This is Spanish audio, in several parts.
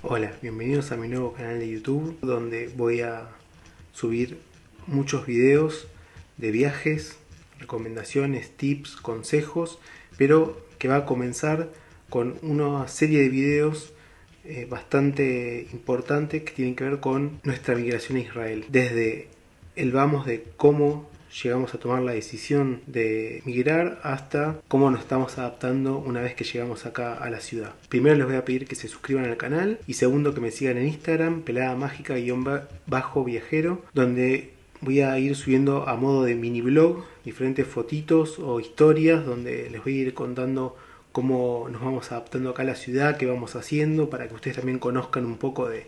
Hola, bienvenidos a mi nuevo canal de YouTube, donde voy a subir muchos videos de viajes, recomendaciones, tips, consejos, pero que va a comenzar con una serie de videos bastante importantes que tienen que ver con nuestra migración a Israel. Desde el vamos de cómo llegamos a tomar la decisión de migrar hasta cómo nos estamos adaptando una vez que llegamos acá a la ciudad. Primero les voy a pedir que se suscriban al canal y segundo que me sigan en Instagram, peladamágica_viajero, donde voy a ir subiendo a modo de mini blog diferentes fotitos o historias donde les voy a ir contando cómo nos vamos adaptando acá a la ciudad, qué vamos haciendo, para que ustedes también conozcan un poco de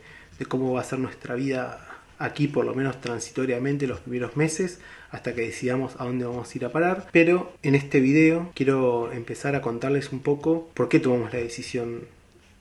cómo va a ser nuestra vida aquí, por lo menos transitoriamente, los primeros meses, hasta que decidamos a dónde vamos a ir a parar. Pero en este video quiero empezar a contarles un poco por qué tomamos la decisión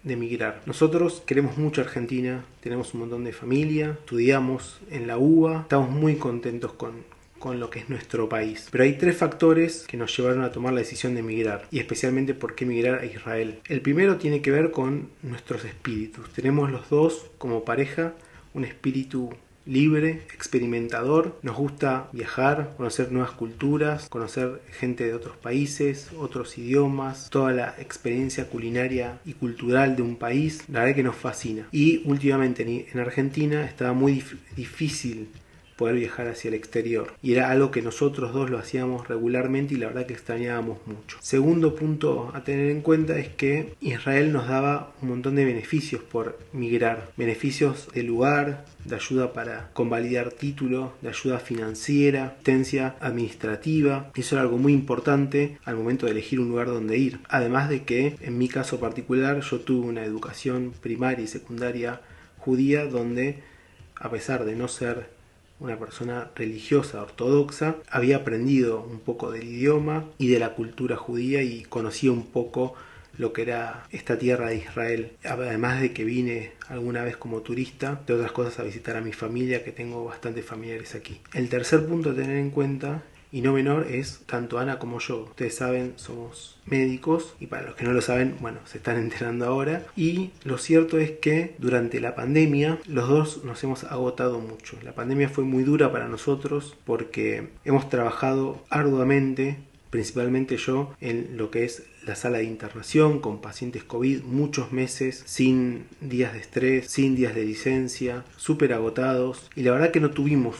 de emigrar. Nosotros queremos mucho Argentina, tenemos un montón de familia, estudiamos en la UBA, estamos muy contentos con lo que es nuestro país. Pero hay tres factores que nos llevaron a tomar la decisión de emigrar, y especialmente por qué emigrar a Israel. El primero tiene que ver con nuestros espíritus. Tenemos los dos como pareja un espíritu libre, experimentador. Nos gusta viajar, conocer nuevas culturas, conocer gente de otros países, otros idiomas, toda la experiencia culinaria y cultural de un país. La verdad que nos fascina. Y últimamente en Argentina estaba muy difícil poder viajar hacia el exterior, y era algo que nosotros dos lo hacíamos regularmente y la verdad que extrañábamos mucho. Segundo punto a tener en cuenta es que Israel nos daba un montón de beneficios por migrar, beneficios de lugar, de ayuda para convalidar título, de ayuda financiera, asistencia administrativa. Eso era algo muy importante al momento de elegir un lugar donde ir. Además de que en mi caso particular yo tuve una educación primaria y secundaria judía, donde a pesar de no ser una persona religiosa ortodoxa, había aprendido un poco del idioma y de la cultura judía y conocía un poco lo que era esta tierra de Israel. Además de que vine alguna vez como turista, de otras cosas, a visitar a mi familia, que tengo bastantes familiares aquí. El tercer punto a tener en cuenta, y no menor, es tanto Ana como yo. Ustedes saben, somos médicos, y para los que no lo saben, bueno, se están enterando ahora. Y lo cierto es que durante la pandemia los dos nos hemos agotado mucho. La pandemia fue muy dura para nosotros porque hemos trabajado arduamente, principalmente yo, en lo que es la sala de internación con pacientes COVID, muchos meses, sin días de estrés, sin días de licencia, súper agotados, y la verdad que no tuvimos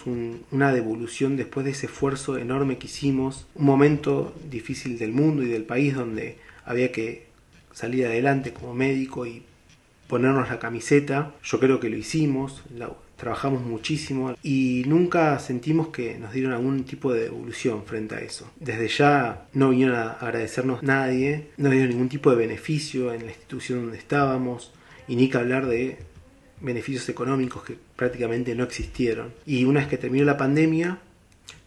una devolución después de ese esfuerzo enorme que hicimos, un momento difícil del mundo y del país donde había que salir adelante como médico y ponernos la camiseta. Yo creo que lo hicimos, trabajamos muchísimo y nunca sentimos que nos dieron algún tipo de devolución frente a eso. Desde ya no vinieron a agradecernos nadie, no dieron ningún tipo de beneficio en la institución donde estábamos, y ni que hablar de beneficios económicos que prácticamente no existieron. Y una vez que terminó la pandemia,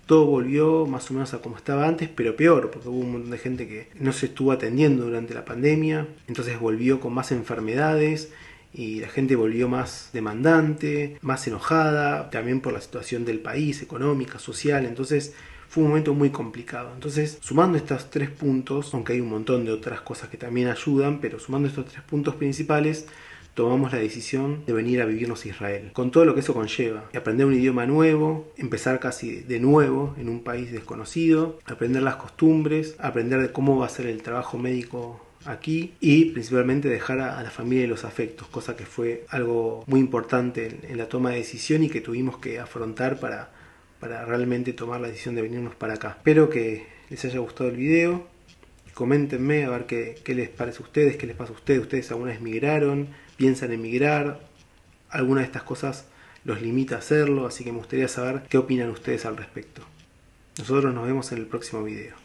todo volvió más o menos a como estaba antes, pero peor, porque hubo un montón de gente que no se estuvo atendiendo durante la pandemia, entonces volvió con más enfermedades y la gente volvió más demandante, más enojada, también por la situación del país, económica, social. Entonces fue un momento muy complicado. Entonces, sumando estos tres puntos, aunque hay un montón de otras cosas que también ayudan, pero sumando estos tres puntos principales, tomamos la decisión de venir a vivirnos a Israel, con todo lo que eso conlleva. Aprender un idioma nuevo, empezar casi de nuevo en un país desconocido, aprender las costumbres, aprender de cómo va a ser el trabajo médico aquí, y principalmente dejar a la familia y los afectos, cosa que fue algo muy importante en la toma de decisión y que tuvimos que afrontar para realmente tomar la decisión de venirnos para acá. Espero que les haya gustado el video. Coméntenme a ver qué les parece a ustedes, qué les pasa a ustedes. ¿Ustedes alguna vez migraron? ¿Piensan en migrar? ¿Alguna de estas cosas los limita a hacerlo? Así que me gustaría saber qué opinan ustedes al respecto. Nosotros nos vemos en el próximo video.